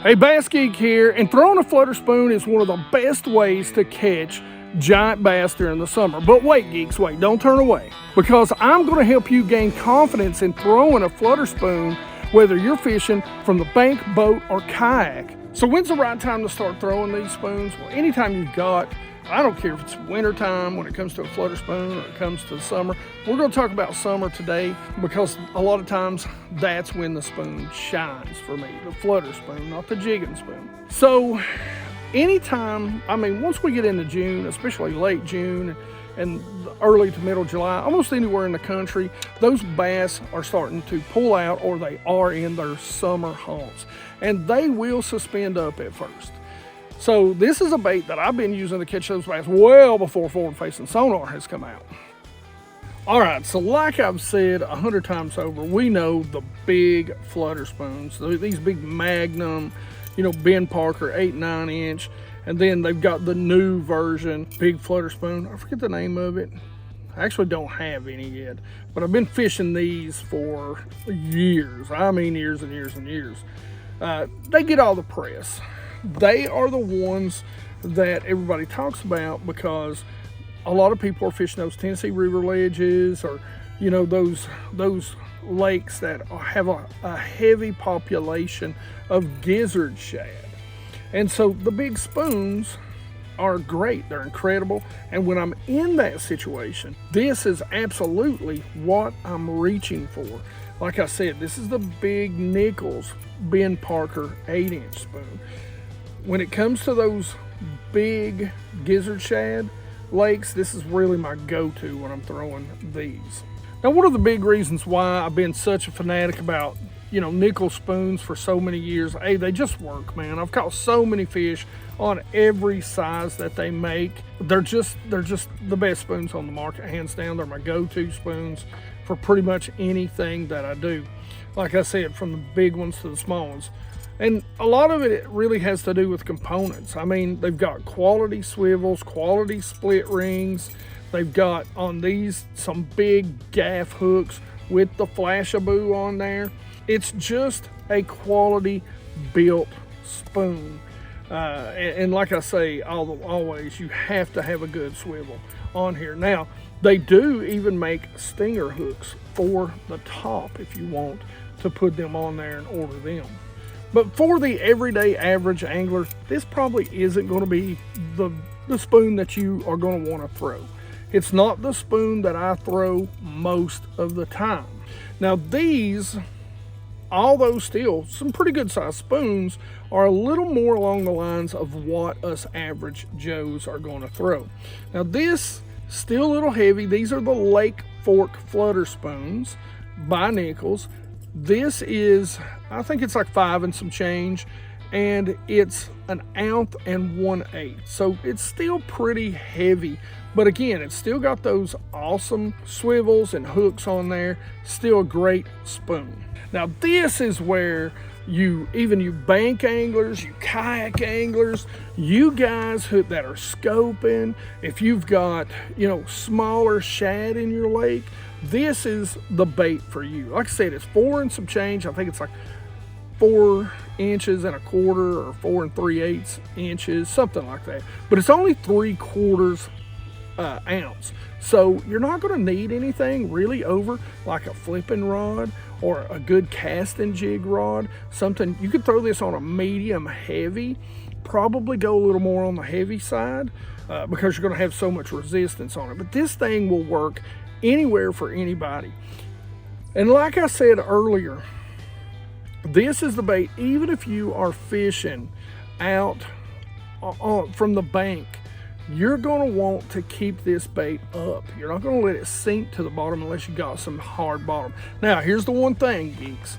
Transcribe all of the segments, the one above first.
Hey, BassGeek here, and throwing a flutter spoon is one of the best ways to catch giant bass during the summer. But wait, geeks, wait, don't turn away, because I'm going to help you gain confidence in throwing a flutter spoon, whether you're fishing from the bank, boat, or kayak. So when's the right time to start throwing these spoons? Well, anytime you've got, I don't care if it's winter time when it comes to a flutter spoon or it comes to the summer. We're going to talk about summer today because a lot of times that's when the spoon shines for me, the flutter spoon, not the jigging spoon. So anytime, once we get into June, especially late June and early to middle July, almost anywhere in the country, those bass are starting to pull out, or they are in their summer haunts, and they will suspend up at first. So this is a bait that I've been using to catch those bass well before forward-facing sonar has come out. All right, so like I've said 100 times over, we know the big flutter spoons, these big Magnum, Ben Parker 8-9 inch, and then they've got the new version, big flutter spoon. I forget the name of it. I actually don't have any yet, but I've been fishing these for years. I mean years and years and years. They get all the press. They are the ones that everybody talks about because a lot of people are fishing those Tennessee River ledges, or those lakes that have a heavy population of gizzard shad. And so the big spoons are great, they're incredible, and when I'm in that situation, this is absolutely what I'm reaching for. Like I said, this is the big Nichols Ben Parker 8-inch spoon. When it comes to those big gizzard shad lakes, this is really my go-to when I'm throwing these. Now, one of the big reasons why I've been such a fanatic about, nickel spoons for so many years, hey, they just work, man. I've caught so many fish on every size that they make. They're just the best spoons on the market, hands down. They're my go-to spoons for pretty much anything that I do. Like I said, from the big ones to the small ones. And a lot of it really has to do with components. They've got quality swivels, quality split rings. They've got on these some big gaff hooks with the flashaboo on there. It's just a quality built spoon. And like I say, always, you have to have a good swivel on here. Now, they do even make stinger hooks for the top if you want to put them on there and order them. But for the everyday average angler, this probably isn't going to be the spoon that you are going to want to throw. It's not the spoon that I throw most of the time. Now these, although still some pretty good sized spoons, are a little more along the lines of what us average Joes are going to throw. Now this, still a little heavy. These are the Lake Fork flutter spoons by Nichols. This is, I think it's like 5 and some change, and it's 1 1/8 ounce. So it's still pretty heavy, but again, it's still got those awesome swivels and hooks on there. Still a great spoon. Now this is where you bank anglers, you kayak anglers, you guys that are scoping, if you've got, smaller shad in your lake, this is the bait for you. Like I said, it's 4 and some change. I think it's like 4 1/4 inches or 4 3/8 inches, something like that. But it's only 3/4 ounce. So you're not going to need anything really over like a flipping rod or a good casting jig rod. Something you could throw this on a medium heavy, probably go a little more on the heavy side because you're going to have so much resistance on it. But this thing will work anywhere for anybody. And like I said earlier, this is the bait even if you are fishing out from the bank. You're going to want to keep this bait up. You're not going to let it sink to the bottom unless you got some hard bottom. Now here's the one thing, geeks,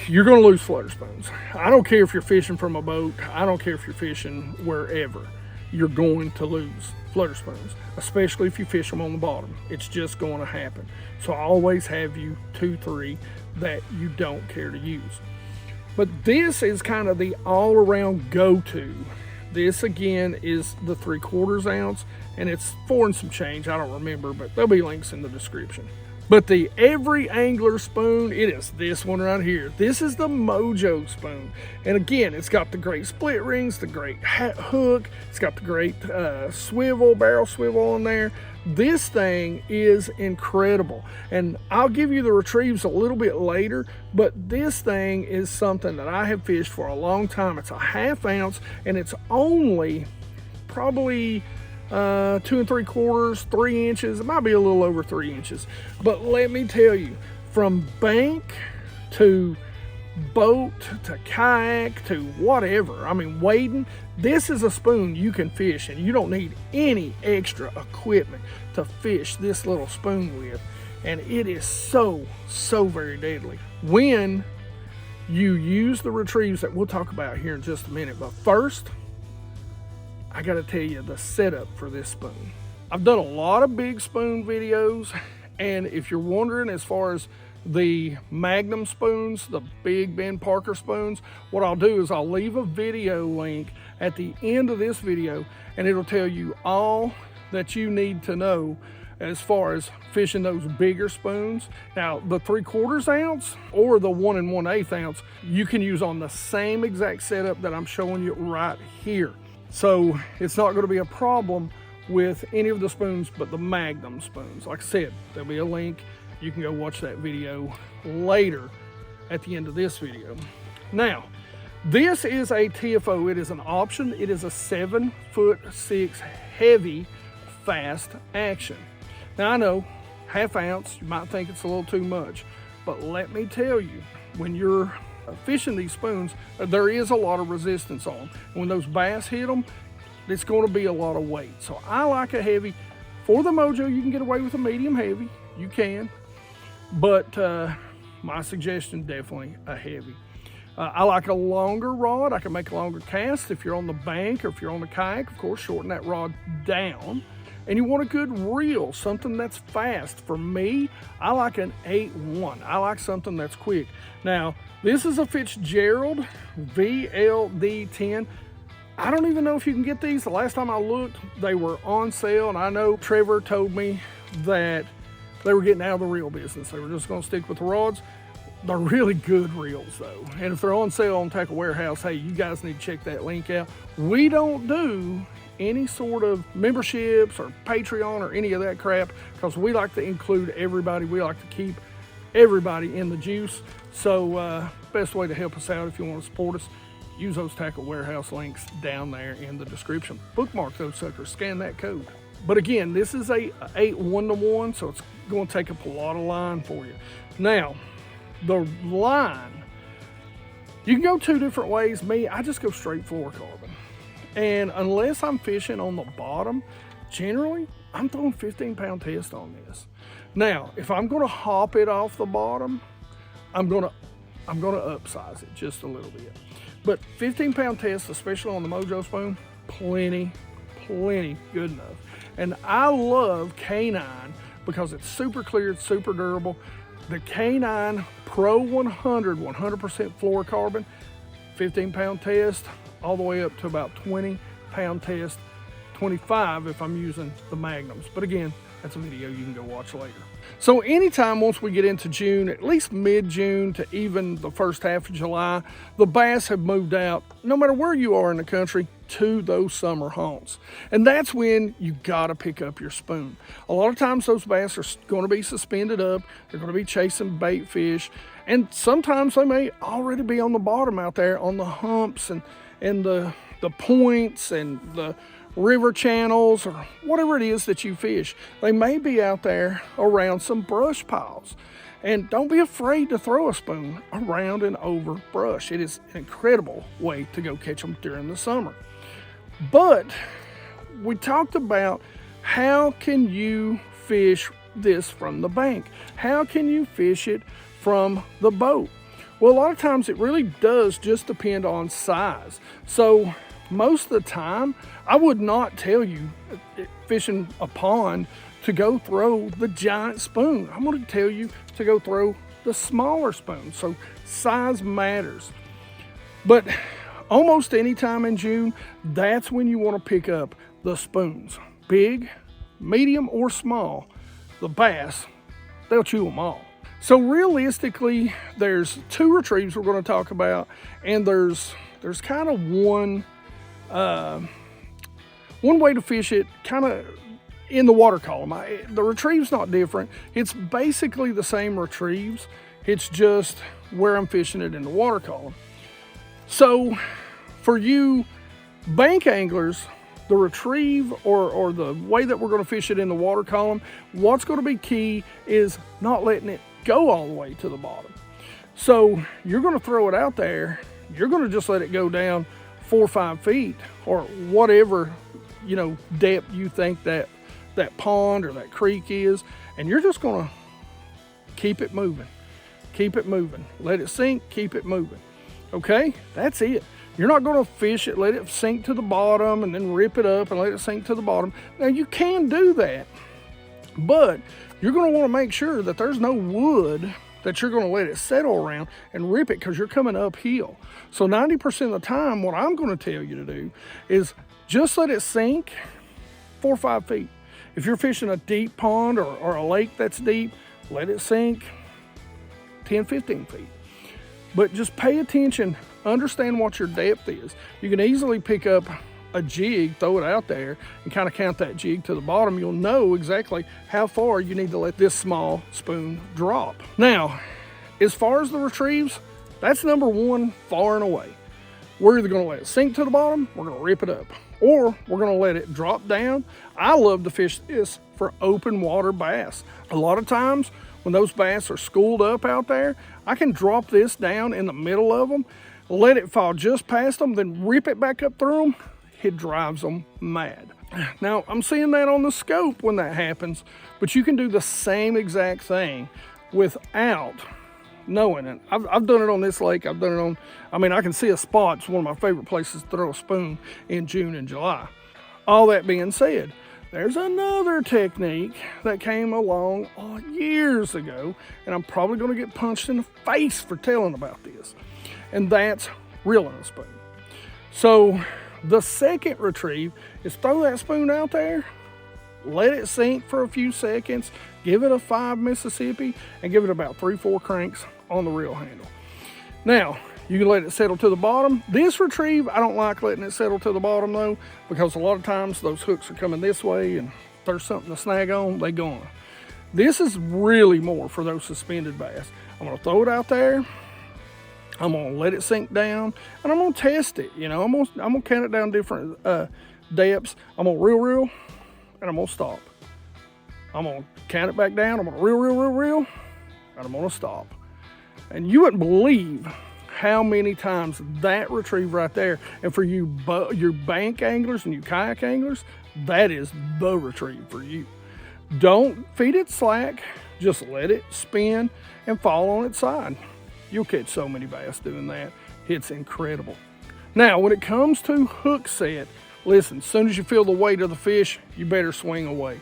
you're going to lose flutter spoons. I don't care if you're fishing from a boat, I don't care if you're fishing wherever, you're going to lose flutter spoons, especially if you fish them on the bottom. It's just going to happen. So I always have you 2-3 that you don't care to use. But this is kind of the all-around go-to. This again is the 3/4 ounce, and it's 4 and some change. I don't remember, but there'll be links in the description. But the every angler spoon, it is this one right here. This is the Mojo spoon. And again, it's got the great split rings, the great hook. It's got the great swivel, barrel swivel on there. This thing is incredible. And I'll give you the retrieves a little bit later, but this thing is something that I have fished for a long time. It's a 1/2 ounce and it's only probably 2 3/4, 3 inches. It might be a little over 3 inches. But let me tell you, from bank to boat to kayak to whatever, I mean wading, this is a spoon you can fish, and you don't need any extra equipment to fish this little spoon with. And it is so very deadly when you use the retrieves that we'll talk about here in just a minute. But first, I gotta tell you the setup for this spoon. I've done a lot of big spoon videos, and if you're wondering as far as the Magnum spoons, the big Ben Parker spoons, what I'll do is I'll leave a video link at the end of this video, and it'll tell you all that you need to know as far as fishing those bigger spoons. Now, the 3/4 ounce or the 1 1/8 ounce, you can use on the same exact setup that I'm showing you right here. So it's not going to be a problem with any of the spoons but the Magnum spoons. Like I said, there'll be a link. You can go watch that video later at the end of this video. Now, this is a TFO. It is an option. It is a 7'6" heavy fast action. Now I know 1/2 ounce, you might think it's a little too much, but let me tell you, when you're fishing these spoons, there is a lot of resistance on them. When those bass hit them, it's going to be a lot of weight. So I like a heavy. For the Mojo, you can get away with a medium heavy. You can. But my suggestion, definitely a heavy. I like a longer rod. I can make a longer cast. If you're on the bank or if you're on the kayak, of course, shorten that rod down. And you want a good reel, something that's fast. For me, I like an 8-1. I like something that's quick. Now, this is a Fitzgerald VLD10. I don't even know if you can get these. The last time I looked, they were on sale, and I know Trevor told me that they were getting out of the reel business. They were just gonna stick with the rods. They're really good reels though. And if they're on sale on Tackle Warehouse, hey, you guys need to check that link out. We don't do any sort of memberships or Patreon or any of that crap because we like to include everybody. We like to keep everybody in the juice. So best way to help us out if you want to support us, use those Tackle Warehouse links down there in the description. Bookmark those suckers, scan that code. But again, this is a 8-1-1, so it's going to take up a lot of line for you. Now, the line, you can go 2 different ways. Me, I just go straight fluorocarbon. And unless I'm fishing on the bottom, generally, I'm throwing 15-pound test on this. Now, if I'm going to hop it off the bottom, I'm going to upsize it just a little bit. But 15-pound test, especially on the Mojo spoon, plenty good enough. And I love K9 because it's super clear, it's super durable. The K9 Pro 100% fluorocarbon, 15-pound test, all the way up to about 20-pound test, 25 if I'm using the Magnums. But again, that's a video you can go watch later. So anytime once we get into June, at least mid-June to even the first half of July, the bass have moved out, no matter where you are in the country, to those summer haunts. And that's when you gotta pick up your spoon. A lot of times those bass are gonna be suspended up, they're gonna be chasing bait fish, and sometimes they may already be on the bottom out there on the humps and the points and the river channels or whatever it is that you fish. They may be out there around some brush piles. And don't be afraid to throw a spoon around and over brush. It is an incredible way to go catch them during the summer. But we talked about how can you fish this from the bank? How can you fish it from the boat? Well, a lot of times it really does just depend on size. So most of the time, I would not tell you fishing a pond to go throw the giant spoon. I'm going to tell you to go throw the smaller spoon. So size matters. But almost any time in June, that's when you want to pick up the spoons. Big, medium, or small. The bass they'll chew them all. So realistically, there's 2 retrieves we're going to talk about, and there's kind of one way to fish it, kind of in the water column. The retrieve's not different. It's basically the same retrieves. It's just where I'm fishing it in the water column. So for you bank anglers, the retrieve or the way that we're going to fish it in the water column, what's going to be key is not letting it go all the way to the bottom. So you're going to throw it out there. You're going to just let it go down 4 or 5 feet or whatever, you know, depth you think that pond or that creek is, and you're just going to keep it moving. Keep it moving. Let it sink, keep it moving. Okay, that's it. You're not going to fish it, let it sink to the bottom and then rip it up and let it sink to the bottom. Now you can do that, but you're going to want to make sure that there's no wood that you're going to let it settle around and rip it, because you're coming uphill. So 90% of the time, what I'm going to tell you to do is just let it sink 4 or 5 feet. If you're fishing a deep pond or a lake that's deep, let it sink 10, 15 feet. But just pay attention, understand what your depth is. You can easily pick up a jig, throw it out there, and kind of count that jig to the bottom. You'll know exactly how far you need to let this small spoon drop. Now, as far as the retrieves, that's number 1 far and away. We're either going to let it sink to the bottom, we're going to rip it up, or we're going to let it drop down. I love to fish this for open water bass. A lot of times when those bass are schooled up out there, I can drop this down in the middle of them, let it fall just past them, then rip it back up through them. It drives them mad. Now, I'm seeing that on the scope when that happens, but you can do the same exact thing without knowing it. I've done it on this lake. I've done it on, I mean, I can see a spot. It's one of my favorite places to throw a spoon in June and July. All that being said, there's another technique that came along years ago, and I'm probably going to get punched in the face for telling about this, and that's reeling a spoon. So the second retrieve is throw that spoon out there, let it sink for a few seconds, give it a 5 Mississippi, and give it about 3-4 cranks on the reel handle. Now, you can let it settle to the bottom. This retrieve, I don't like letting it settle to the bottom though, because a lot of times those hooks are coming this way, and if there's something to snag on, they gone. This is really more for those suspended bass. I'm gonna throw it out there, I'm gonna let it sink down, and I'm gonna test it. You know, I'm gonna count it down different depths. I'm gonna reel, and I'm gonna stop. I'm gonna count it back down. I'm gonna reel, and I'm gonna stop. And you wouldn't believe how many times that retrieve right there, and for you your bank anglers and you kayak anglers, that is the retrieve for you. Don't feed it slack, just let it spin and fall on its side. You'll catch so many bass doing that. It's incredible. Now, when it comes to hook set, listen, as soon as you feel the weight of the fish, you better swing away.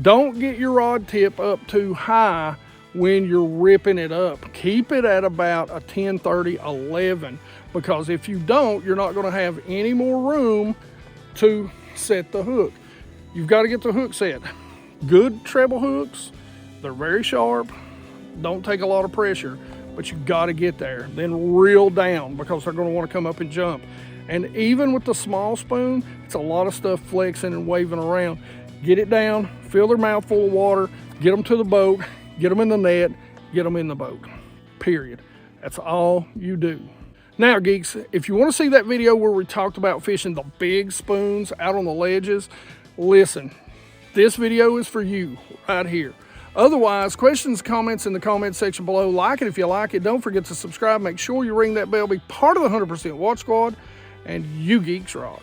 Don't get your rod tip up too high when you're ripping it up. Keep it at about a 10, 30, 11, because if you don't, you're not gonna have any more room to set the hook. You've got to get the hook set. Good treble hooks, they're very sharp, don't take a lot of pressure, but you got to get there. Then reel down, because they're going to want to come up and jump. And even with the small spoon, it's a lot of stuff flexing and waving around. Get it down, fill their mouth full of water, get them to the boat, get them in the net, get them in the boat, period. That's all you do. Now, geeks, if you want to see that video where we talked about fishing the big spoons out on the ledges, listen, this video is for you right here. Otherwise, questions, comments in the comment section below. Like it if you like it. Don't forget to subscribe. Make sure you ring that bell. Be part of the 100% Watch Squad. And you geeks rock.